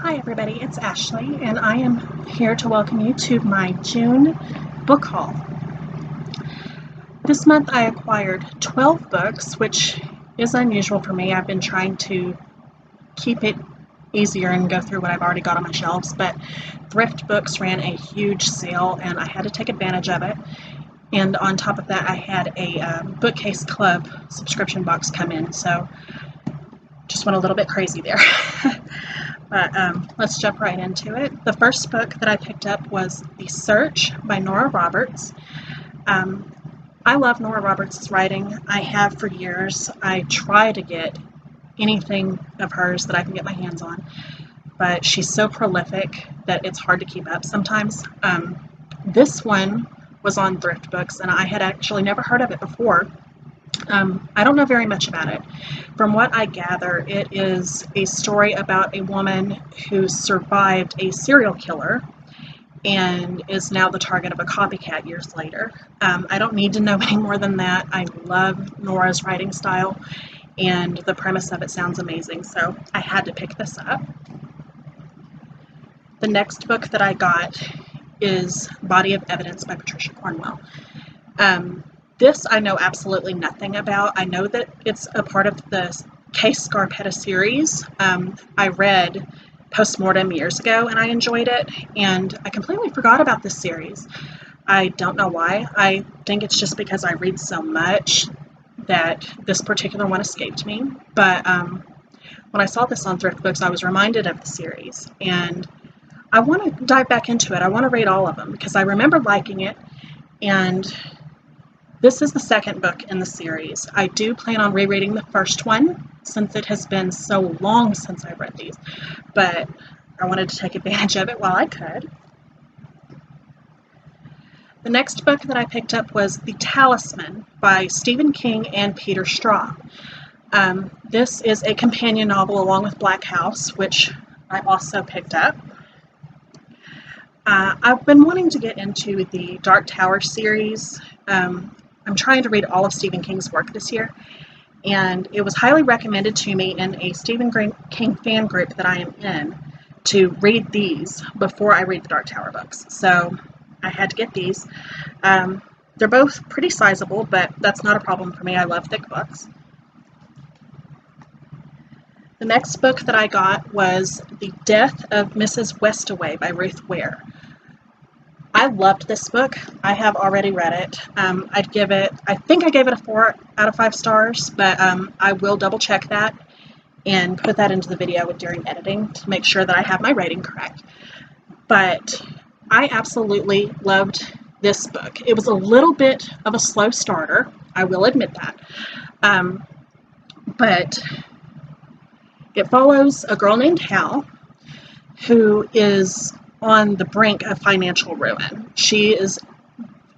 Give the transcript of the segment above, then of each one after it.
Hi everybody, it's Ashley and I am here to welcome you to my June book haul. This month I acquired 12 books, which is unusual for me. I've been trying to keep it easier and go through what I've already got on my shelves, but Thrift Books ran a huge sale and I had to take advantage of it. And on top of that I had a Bookcase Club subscription box come in, so just went a little bit crazy there. But let's jump right into it. The first book that I picked up was The Search by Nora Roberts. I love Nora Roberts' writing. I have for years. I try to get anything of hers that I can get my hands on, but she's so prolific that it's hard to keep up sometimes. This one was on Thrift Books, and I had actually never heard of it before. I don't know very much about it. From what I gather, it is a story about a woman who survived a serial killer and is now the target of a copycat years later. I don't need to know any more than that. I love Nora's writing style, and the premise of it sounds amazing, so I had to pick this up. The next book that I got is Body of Evidence by Patricia Cornwell. This I know absolutely nothing about. I know that it's a part of the Case Scarpetta series. I read Postmortem years ago and I enjoyed it, and I completely forgot about this series. I don't know why. I think it's just because I read so much that this particular one escaped me. But when I saw this on Thrift Books, I was reminded of the series, and I want to dive back into it. I want to read all of them because I remember liking it, and this is the second book in the series. I do plan on rereading the first one since it has been so long since I've read these, but I wanted to take advantage of it while I could. The next book that I picked up was The Talisman by Stephen King and Peter Straub. This is a companion novel along with Black House, which I also picked up. I've been wanting to get into the Dark Tower series. I'm trying to read all of Stephen King's work this year, and it was highly recommended to me in a Stephen King fan group that I am in to read these before I read the Dark Tower books. So I had to get these. They're both pretty sizable, but that's not a problem for me. I love thick books. The next book that I got was The Death of Mrs. Westaway by Ruth Ware. I loved this book. I have already read it. I think I gave it a 4 out of 5 stars, but I will double check that and put that into the video during editing to make sure that I have my rating correct. But I absolutely loved this book. It was a little bit of a slow starter, I will admit that. But it follows a girl named Hal who is on the brink of financial ruin. She is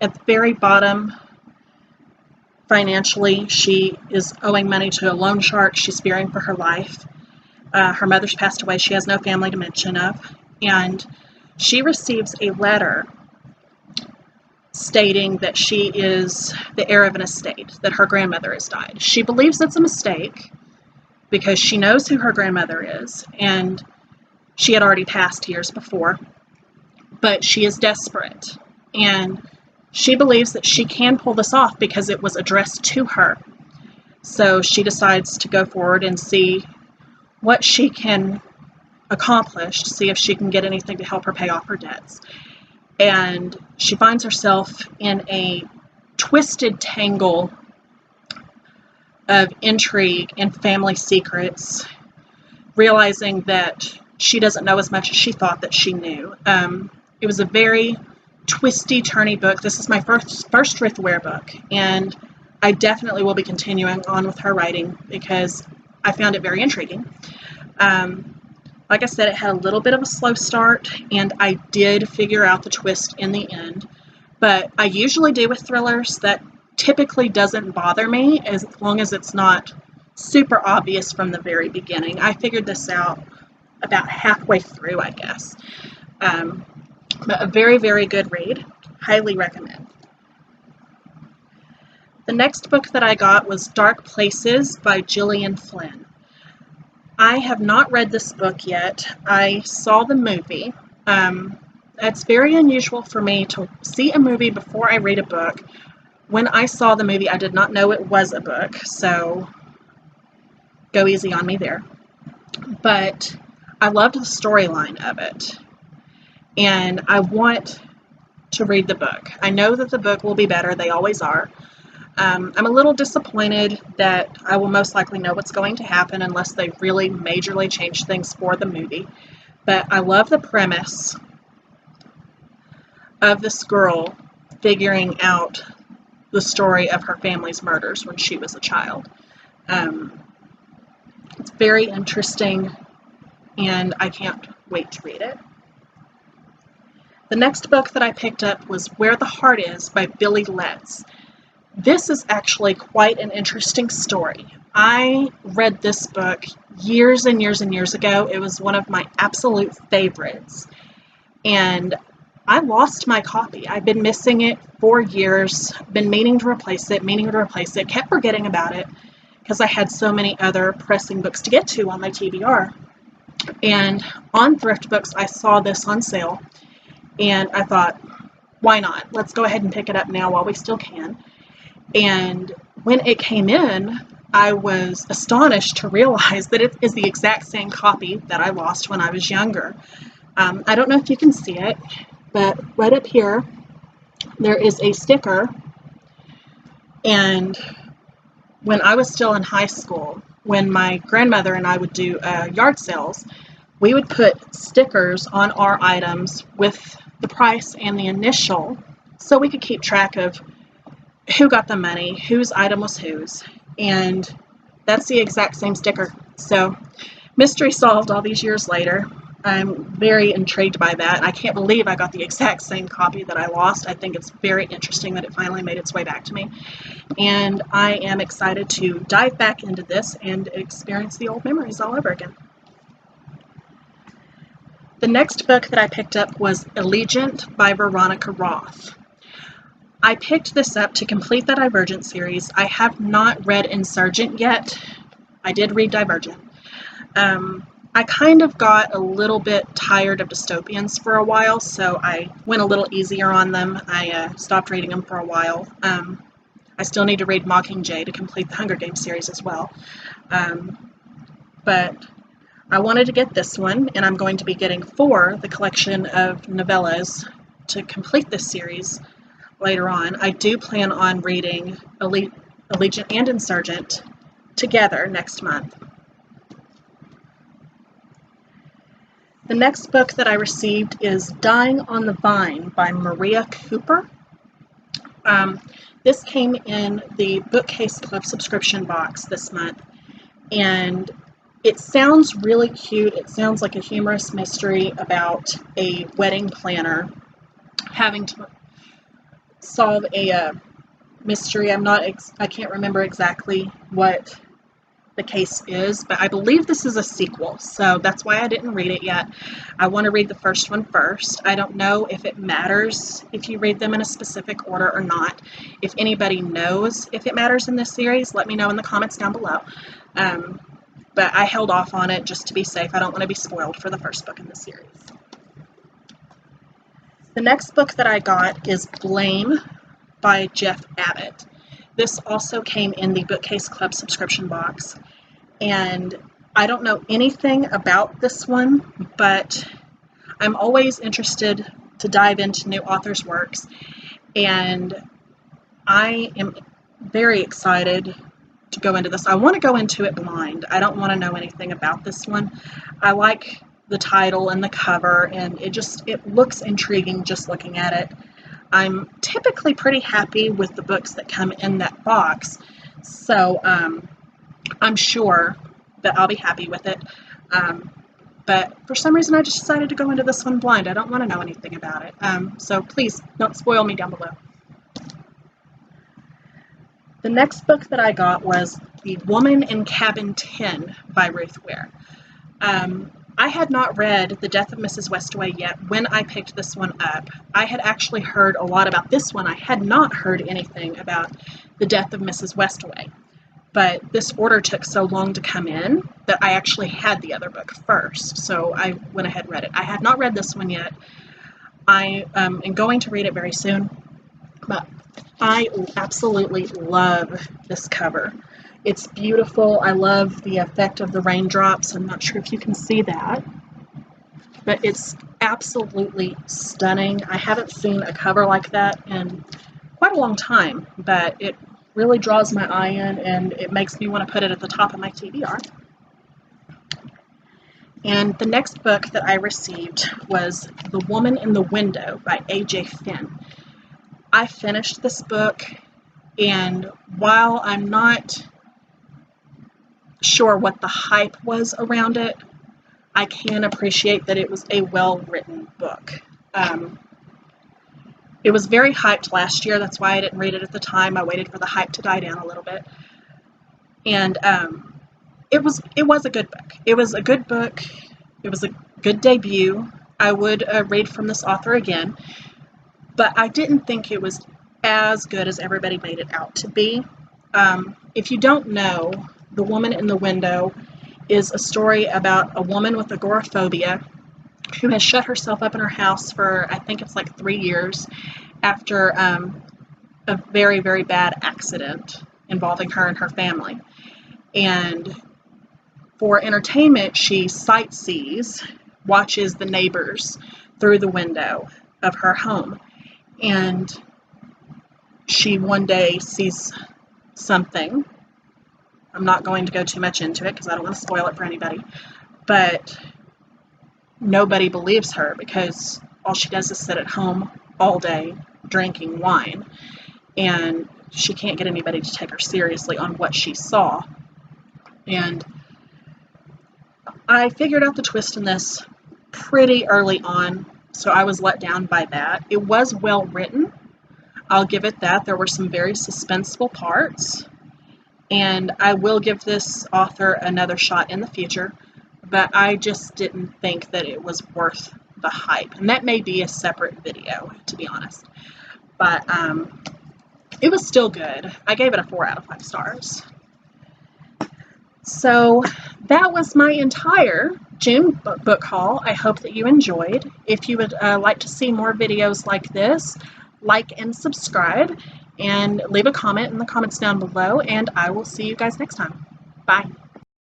at the very bottom financially. She is owing money to a loan shark. She's fearing for her life. Her mother's passed away. She has no family to mention of. And she receives a letter stating that she is the heir of an estate, that her grandmother has died. She believes it's a mistake because she knows who her grandmother is, and she had already passed years before, but she is desperate, and she believes that she can pull this off because it was addressed to her. So she decides to go forward and see what she can accomplish, to see if she can get anything to help her pay off her debts. And she finds herself in a twisted tangle of intrigue and family secrets, realizing that she doesn't know as much as she thought that she knew. It was a very twisty, turny book. This is my first Ruth Ware book, and I definitely will be continuing on with her writing because I found it very intriguing. Like I said, it had a little bit of a slow start, and I did figure out the twist in the end. But I usually do with thrillers. That typically doesn't bother me as long as it's not super obvious from the very beginning. I figured this out about halfway through, I guess. But a very, very good read. Highly recommend. The next book that I got was Dark Places by Gillian Flynn. I have not read this book yet. I saw the movie. It's very unusual for me to see a movie before I read a book. When I saw the movie, I did not know it was a book, so go easy on me there. But I loved the storyline of it, and I want to read the book. I know that the book will be better. They always are. I'm a little disappointed that I will most likely know what's going to happen unless they really majorly change things for the movie. But I love the premise of this girl figuring out the story of her family's murders when she was a child. It's very interesting, and I can't wait to read it. The next book that I picked up was Where the Heart Is by Billie. This is actually quite an interesting story. I read this book years and years and years ago. It was one of my absolute favorites. And I lost my copy. I've been missing it for years, been meaning to replace it, kept forgetting about it because I had so many other pressing books to get to on my TBR. And on Thrift Books, I saw this on sale, and I thought, why not? Let's go ahead and pick it up now while we still can. And when it came in, I was astonished to realize that it is the exact same copy that I lost when I was younger. I don't know if you can see it, but right up here, there is a sticker. And when I was still in high school, when my grandmother and I would do yard sales, we would put stickers on our items with the price and the initial so we could keep track of who got the money, whose item was whose, and that's the exact same sticker. So, mystery solved all these years later. I'm very intrigued by that. I can't believe I got the exact same copy that I lost. I think it's very interesting that it finally made its way back to me, and I am excited to dive back into this and experience the old memories all over again. The next book that I picked up was Allegiant by Veronica Roth. I picked this up to complete the Divergent series. I have not read Insurgent yet. I did read Divergent. I kind of got a little bit tired of dystopians for a while, so I went a little easier on them. I stopped reading them for a while. I still need to read Mockingjay to complete the Hunger Games series as well. But I wanted to get this one, and I'm going to be getting 4, the collection of novellas, to complete this series later on. I do plan on reading Allegiant and Insurgent together next month. The next book that I received is Dying on the Vine by Maria Cooper. This came in the Bookcase Club subscription box this month, and it sounds really cute. It sounds like a humorous mystery about a wedding planner having to solve a mystery. I can't remember exactly what the case is, but I believe this is a sequel, so that's why I didn't read it yet. I want to read the first one first. I don't know if it matters if you read them in a specific order or not. If anybody knows if it matters in this series, let me know in the comments down below. But I held off on it just to be safe. I don't want to be spoiled for the first book in the series. The next book that I got is Blame by Jeff Abbott. This also came in the Bookcase Club subscription box, and I don't know anything about this one, but I'm always interested to dive into new authors' works, and I am very excited to go into this. I want to go into it blind. I don't want to know anything about this one. I like the title and the cover, and it looks intriguing just looking at it. I'm typically pretty happy with the books that come in that box, so I'm sure that I'll be happy with it. But for some reason, I just decided to go into this one blind. I don't want to know anything about it. So please don't spoil me down below. The next book that I got was The Woman in Cabin 10 by Ruth Ware. I had not read The Death of Mrs. Westaway yet when I picked this one up. I had actually heard a lot about this one. I had not heard anything about The Death of Mrs. Westaway. But this order took so long to come in that I actually had the other book first, so I went ahead and read it. I have not read this one yet. I am going to read it very soon, but I absolutely love this cover. It's beautiful. I love the effect of the raindrops. I'm not sure if you can see that, but it's absolutely stunning. I haven't seen a cover like that in quite a long time, but it really draws my eye in, and it makes me want to put it at the top of my TBR. And the next book that I received was The Woman in the Window by A.J. Finn. I finished this book, and while I'm not sure what the hype was around it, I can appreciate that it was a well-written book. It was very hyped last year. That's why I didn't read it at the time. I waited for the hype to die down a little bit. And it was a good book. It was a good book. It was a good debut. I would read from this author again, but I didn't think it was as good as everybody made it out to be. If you don't know, The Woman in the Window is a story about a woman with agoraphobia who has shut herself up in her house for, I think it's like 3 years, after a very, very bad accident involving her and her family. And for entertainment, she sightsees, watches the neighbors through the window of her home. And she one day sees something. I'm not going to go too much into it because I don't want to spoil it for anybody. But nobody believes her because all she does is sit at home all day drinking wine. And she can't get anybody to take her seriously on what she saw. And I figured out the twist in this pretty early on, so I was let down by that. It was well written. I'll give it that. There were some very suspenseful parts, and I will give this author another shot in the future, but I just didn't think that it was worth the hype. And that may be a separate video, to be honest. But it was still good. I gave it a 4 out of 5 stars. So that was my entire June book haul. I hope that you enjoyed. If you would like to see more videos like this, like and subscribe, and leave a comment in the comments down below, and I will see you guys next time. Bye.